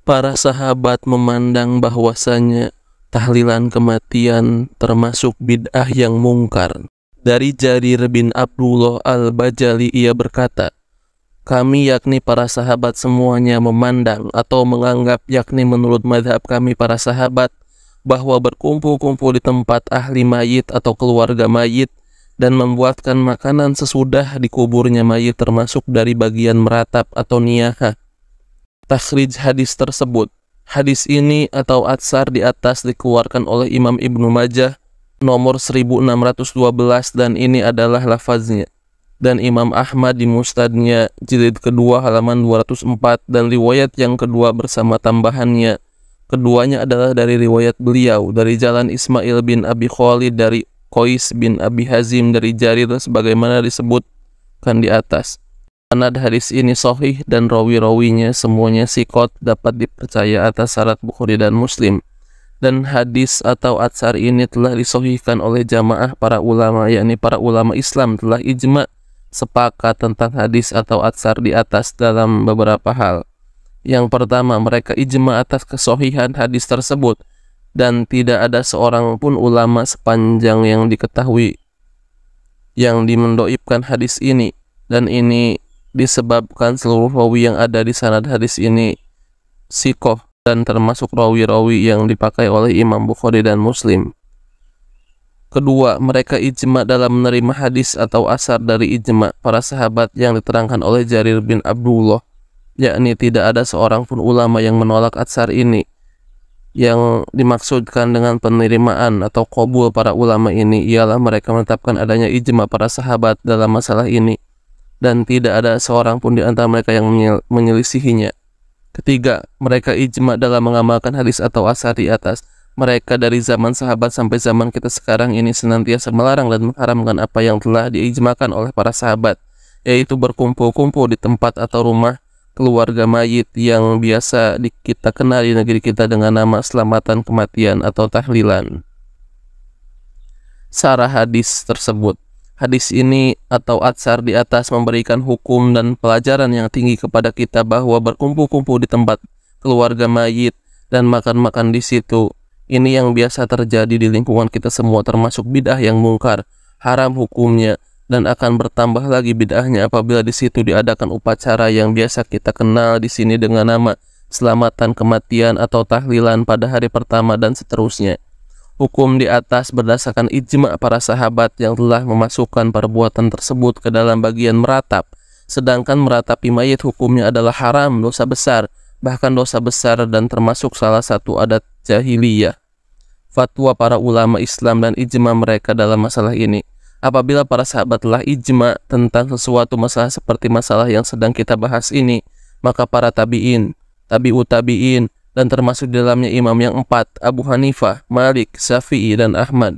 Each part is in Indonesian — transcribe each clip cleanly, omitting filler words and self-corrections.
Para sahabat memandang bahwasanya tahlilan kematian termasuk bid'ah yang mungkar. Dari Jarir bin Abdullah al-Bajali ia berkata, kami yakni para sahabat semuanya memandang atau menganggap yakni menurut mazhab kami para sahabat bahwa berkumpul-kumpul di tempat ahli mayit atau keluarga mayit dan membuatkan makanan sesudah dikuburnya mayit termasuk dari bagian meratap atau niyahah. Takhrij hadis tersebut. Hadis ini atau atsar di atas dikeluarkan oleh Imam Ibnu Majah nomor 1612 dan ini adalah lafaznya. Dan Imam Ahmad di Musnadnya jilid kedua halaman 204 dan riwayat yang kedua bersama tambahannya. Keduanya adalah dari riwayat beliau dari jalan Ismail bin Abi Khalid dari Qais bin Abi Hazim dari Jarir sebagaimana disebutkan di atas. Sanad hadis ini sahih dan rawi-rawinya semuanya sikot dapat dipercaya atas syarat Bukhari dan Muslim. Dan hadis atau atsar ini telah disahihkan oleh jamaah para ulama, yakni para ulama Islam telah ijma' sepakat tentang hadis atau atsar di atas dalam beberapa hal. Yang pertama, mereka ijma' atas kesahihan hadis tersebut dan tidak ada seorang pun ulama sepanjang yang diketahui yang dimendoibkan hadis ini, dan ini disebabkan seluruh rawi yang ada di sanad hadis ini sikoh dan termasuk rawi-rawi yang dipakai oleh Imam Bukhari dan Muslim. Kedua, mereka ijma' dalam menerima hadis atau asar dari ijma' para sahabat yang diterangkan oleh Jarir bin Abdullah, yakni tidak ada seorang pun ulama yang menolak atsar ini. Yang dimaksudkan dengan penerimaan atau qabul para ulama ini ialah mereka menetapkan adanya ijma' para sahabat dalam masalah ini dan tidak ada seorang pun di antara mereka yang menyelisihinya. Ketiga, mereka ijma' dalam mengamalkan hadis atau asar di atas. Mereka dari zaman sahabat sampai zaman kita sekarang ini senantiasa melarang dan mengharamkan apa yang telah diijmakan oleh para sahabat, yaitu berkumpul-kumpul di tempat atau rumah keluarga mayit yang biasa kita kenal di negeri kita dengan nama selamatan kematian atau tahlilan. Sarah hadis tersebut. Hadis ini atau atsar di atas memberikan hukum dan pelajaran yang tinggi kepada kita bahwa berkumpul-kumpul di tempat keluarga mayit dan makan-makan di situ, ini yang biasa terjadi di lingkungan kita semua termasuk bid'ah yang mungkar, haram hukumnya, dan akan bertambah lagi bid'ahnya apabila di situ diadakan upacara yang biasa kita kenal di sini dengan nama selamatan kematian atau tahlilan pada hari pertama dan seterusnya. Hukum di atas berdasarkan ijma' para sahabat yang telah memasukkan perbuatan tersebut ke dalam bagian meratap. Sedangkan meratapi mayit hukumnya adalah haram, dosa besar, bahkan dosa besar dan termasuk salah satu adat jahiliyah. Fatwa para ulama Islam dan ijma' mereka dalam masalah ini. Apabila para sahabat telah ijma' tentang sesuatu masalah seperti masalah yang sedang kita bahas ini, maka para tabi'in, tabi'ut tabi'in, dan termasuk di dalamnya imam yang empat, Abu Hanifah, Malik, Syafi'i, dan Ahmad,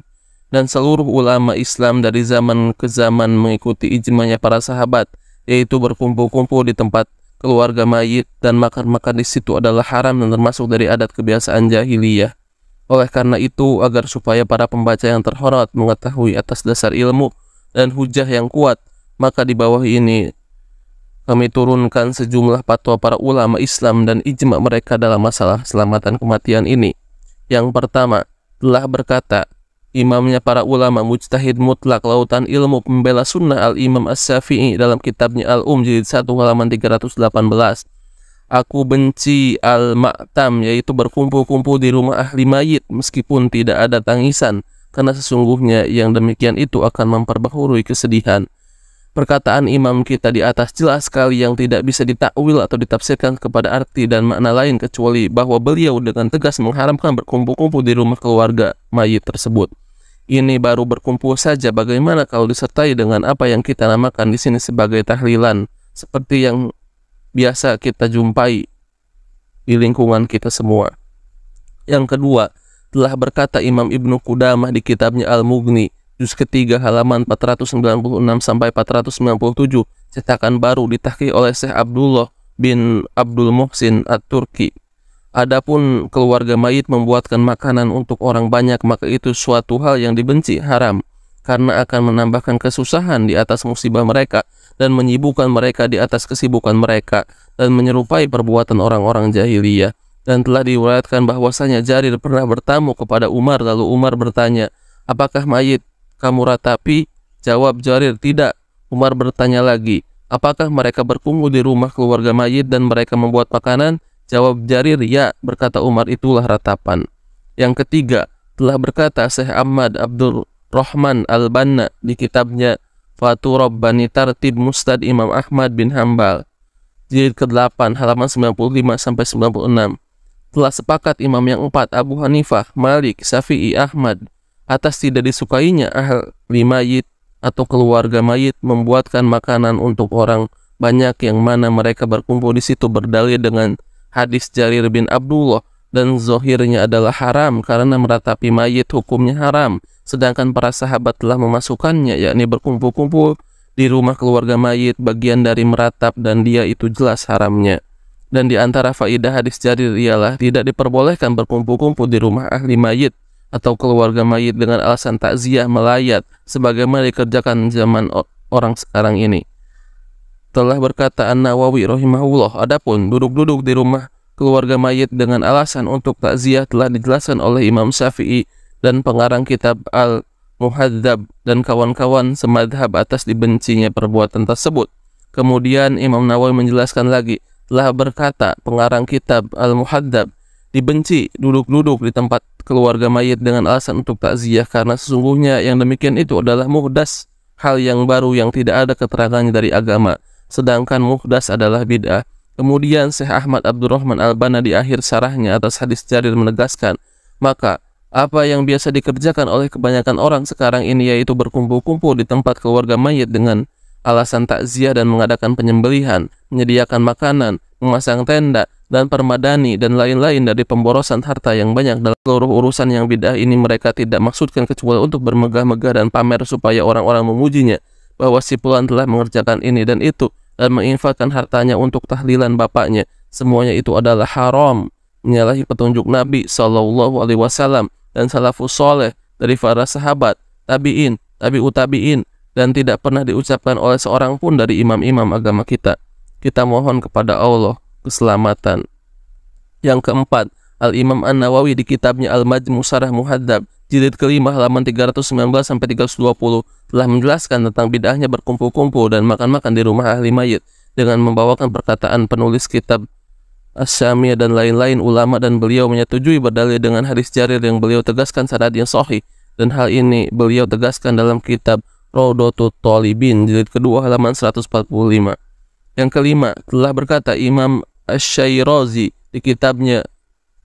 dan seluruh ulama Islam dari zaman ke zaman mengikuti ijma'nya para sahabat, yaitu berkumpul-kumpul di tempat keluarga mayit dan makan-makan di situ adalah haram dan termasuk dari adat kebiasaan jahiliyah. Oleh karena itu, agar supaya para pembaca yang terhormat mengetahui atas dasar ilmu dan hujah yang kuat, maka di bawah ini kami turunkan sejumlah fatwa para ulama Islam dan ijma' mereka dalam masalah selamatan kematian ini. Yang pertama, telah berkata imamnya para ulama mujtahid mutlak lautan ilmu pembela sunnah Al-Imam As-Syafi'i dalam kitabnya Al-Jilid 1 halaman 318. Aku benci al-ma'tam, yaitu berkumpul-kumpul di rumah ahli mayit meskipun tidak ada tangisan, karena sesungguhnya yang demikian itu akan memperbaharui kesedihan. Perkataan imam kita di atas jelas sekali yang tidak bisa ditakwil atau ditafsirkan kepada arti dan makna lain kecuali bahwa beliau dengan tegas mengharamkan berkumpul-kumpul di rumah keluarga mayit tersebut. Ini baru berkumpul saja, bagaimana kalau disertai dengan apa yang kita namakan di sini sebagai tahlilan, seperti yang biasa kita jumpai di lingkungan kita semua. Yang kedua, telah berkata Imam Ibnu Qudamah di kitabnya Al-Mughni, juz ketiga halaman 496 sampai 497, cetakan baru ditahqiq oleh Syekh Abdullah bin Abdul Muhsin At-Turki. Adapun keluarga mayit membuatkan makanan untuk orang banyak, maka itu suatu hal yang dibenci, haram, karena akan menambahkan kesusahan di atas musibah mereka dan menyibukkan mereka di atas kesibukan mereka dan menyerupai perbuatan orang-orang jahiliyah. Dan telah diriwayatkan bahwasanya Jarir pernah bertamu kepada Umar, lalu Umar bertanya, apakah mayit kamu ratapi? Jawab Jarir, tidak. Umar bertanya lagi, apakah mereka berkumpul di rumah keluarga mayit dan mereka membuat makanan? Jawab Jarir, ya. Berkata Umar, itulah ratapan. Yang ketiga, telah berkata Syekh Ahmad Abdul Rahman Al-Banna di kitabnya Fathur Bani Tartib Musnad Imam Ahmad bin Hambal, jilid ke-8 halaman 95-96. Telah sepakat imam yang 4, Abu Hanifah, Malik, Syafi'i, Ahmad, atas tidak disukainya ahli mayit atau keluarga mayit membuatkan makanan untuk orang banyak yang mana mereka berkumpul di situ berdalil dengan hadis Jarir bin Abdullah, dan zohirnya adalah haram karena meratapi mayit hukumnya haram, sedangkan para sahabat telah memasukkannya, yakni berkumpul-kumpul di rumah keluarga mayit bagian dari meratap, dan dia itu jelas haramnya. Dan di antara faidah hadis Jarir ialah tidak diperbolehkan berkumpul-kumpul di rumah ahli mayit atau keluarga mayit dengan alasan takziah melayat sebagaimana dikerjakan zaman orang sekarang ini. Telah berkata An-Nawawi rahimahullah, adapun duduk-duduk di rumah keluarga mayit dengan alasan untuk takziah telah dijelaskan oleh Imam Syafi'i dan pengarang kitab Al-Muhadzab dan kawan-kawan semadhab atas dibencinya perbuatan tersebut. Kemudian Imam Nawawi menjelaskan lagi, telah berkata pengarang kitab Al-Muhadzab, dibenci duduk-duduk di tempat keluarga mayit dengan alasan untuk takziah karena sesungguhnya yang demikian itu adalah muhdas, hal yang baru yang tidak ada keterangannya dari agama, sedangkan muhdas adalah bid'ah. Kemudian Syekh Ahmad Abdurrahman Al-Banna di akhir syarahnya atas hadis Jarir menegaskan, maka apa yang biasa dikerjakan oleh kebanyakan orang sekarang ini yaitu berkumpul-kumpul di tempat keluarga mayit dengan alasan takziah dan mengadakan penyembelihan, menyediakan makanan, memasang tenda, dan permadani, dan lain-lain dari pemborosan harta yang banyak dalam seluruh urusan yang bid'ah ini mereka tidak maksudkan kecuali untuk bermegah-megah dan pamer supaya orang-orang memujinya, bahwa si fulan telah mengerjakan ini dan itu, dan menginfakkan hartanya untuk tahlilan bapaknya. Semuanya itu adalah haram, menyalahi petunjuk Nabi SAW dan salafus soleh dari para sahabat, tabi'in, tabi'ut tabi'in, dan tidak pernah diucapkan oleh seorang pun dari imam-imam agama kita. Kita mohon kepada Allah keselamatan. Yang keempat, Al-Imam An-Nawawi di kitabnya Al-Majmu' Syarah Muhadzab, jilid ke-5 halaman 319-320 telah menjelaskan tentang bid'ahnya berkumpul-kumpul dan makan-makan di rumah ahli mayit dengan membawakan perkataan penulis kitab Asy-Syamiyah dan lain-lain ulama, dan beliau menyetujui berdalil dengan hadis Jarir yang beliau tegaskan sanadnya sahih, dan hal ini beliau tegaskan dalam kitab Raudhatut Thalibin jilid kedua halaman 145. Yang kelima, telah berkata Imam Asy-Syairazi di kitabnya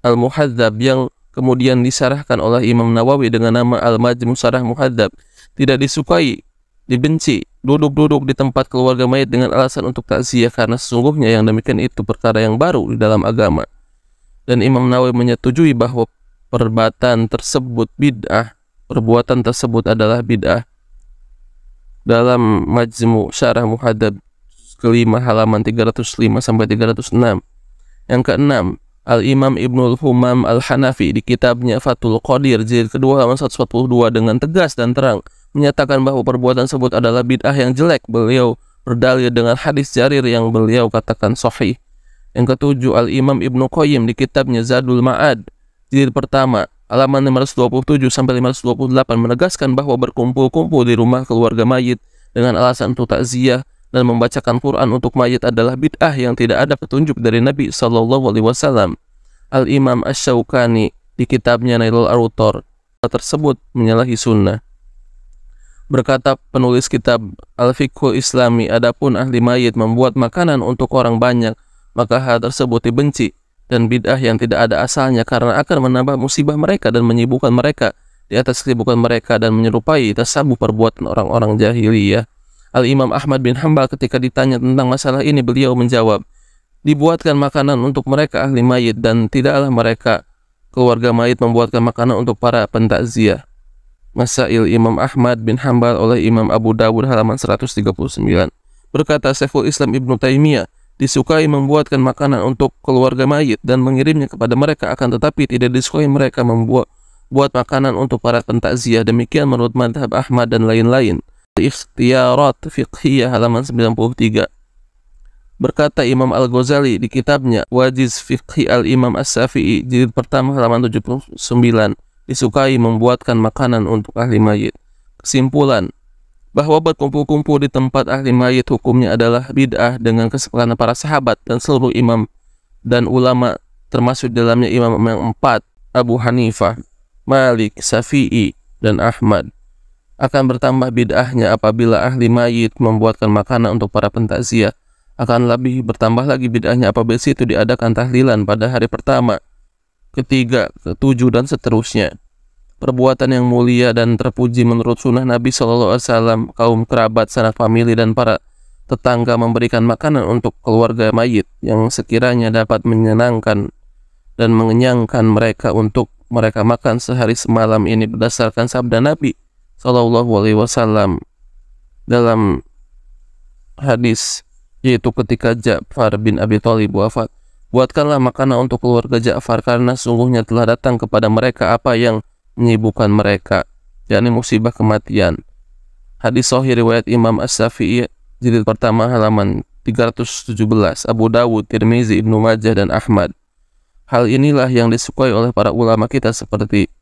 Al-Muhadzab yang kemudian disarahkan oleh Imam Nawawi dengan nama Al-Majmu' Syarah Muhadzab, tidak disukai, dibenci duduk-duduk di tempat keluarga mayit dengan alasan untuk takziah karena sesungguhnya yang demikian itu perkara yang baru di dalam agama. Dan Imam Nawawi menyetujui bahwa perbuatan tersebut adalah bid'ah dalam Majmu' Syarah Muhadzab ke-5 halaman 305-306. Yang keenam, Al-Imam Ibnul Humam Al-Hanafi di kitabnya Fathul Qadir jilid kedua halaman 142 dengan tegas dan terang menyatakan bahwa perbuatan tersebut adalah bid'ah yang jelek. Beliau berdalil dengan hadis Jarir yang beliau katakan sahih. Yang ketujuh, Al-Imam Ibnu Qayyim di kitabnya Zadul Ma'ad jilid pertama halaman 527-528 menegaskan bahwa berkumpul-kumpul di rumah keluarga mayit dengan alasan untuk takziah dan membacakan Quran untuk mayit adalah bid'ah yang tidak ada petunjuk dari Nabi SAW. Al-Imam Asy-Syaukani di kitabnya Nailul Awtar tersebut menyalahi sunnah. Berkata penulis kitab Al-Fiqhul Islami, adapun ahli mayit membuat makanan untuk orang banyak, maka hal tersebut dibenci dan bid'ah yang tidak ada asalnya karena akan menambah musibah mereka dan menyibukkan mereka di atas kesibukan mereka dan menyerupai tasabuh perbuatan orang-orang jahiliyah. Al-Imam Ahmad bin Hambal ketika ditanya tentang masalah ini, beliau menjawab, dibuatkan makanan untuk mereka ahli mayit dan tidaklah mereka keluarga mayit membuatkan makanan untuk para pentakziah. Masail Imam Ahmad bin Hambal oleh Imam Abu Dawud halaman 139. Berkata Syekhul Islam Ibnu Taimiyah, disukai membuatkan makanan untuk keluarga mayit dan mengirimnya kepada mereka, akan tetapi tidak disukai mereka membuat makanan untuk para pentakziah. Demikian menurut madhab Ahmad dan lain-lain. Ikhtiyarat Fiqhiyah halaman 93. Berkata Imam Al-Ghazali di kitabnya Wajiz Fiqhi Al-Imam As-Syafi'i jilid pertama halaman 79, disukai membuatkan makanan untuk ahli mayit. Kesimpulan, bahwa berkumpul-kumpul di tempat ahli mayit hukumnya adalah bid'ah dengan kesepakatan para sahabat dan seluruh imam dan ulama, termasuk dalamnya imam yang empat, Abu Hanifah, Malik, Syafi'i, dan Ahmad. Akan bertambah bid'ahnya apabila ahli mayit membuatkan makanan untuk para pentakziah. Akan lebih bertambah lagi bid'ahnya apabila situ diadakan tahlilan pada hari pertama, ketiga, ketujuh, dan seterusnya. Perbuatan yang mulia dan terpuji menurut sunnah Nabi SAW, kaum kerabat, sanak famili, dan para tetangga memberikan makanan untuk keluarga mayit yang sekiranya dapat menyenangkan dan mengenyangkan mereka untuk mereka makan sehari semalam ini berdasarkan sabda Nabi SAW dalam hadis, yaitu ketika Ja'far bin Abi Thalib wafat. Buatkanlah makanan untuk keluarga Ja'far karena sungguhnya telah datang kepada mereka apa yang menyibukkan mereka, yakni musibah kematian. Hadis sahih riwayat Imam As-Syafi'i jilid pertama halaman 317, Abu Dawud, Tirmizi, Ibnu Majah, dan Ahmad. Hal inilah yang disukai oleh para ulama kita seperti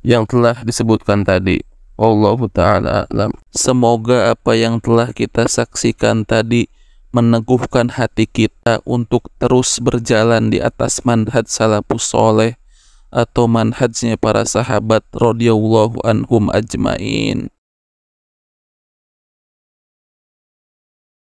yang telah disebutkan tadi. Wallahu ta'ala a'lam. Semoga apa yang telah kita saksikan tadi meneguhkan hati kita untuk terus berjalan di atas manhaj salafus soleh atau manhajnya para sahabat radhiyallahu anhum ajmain.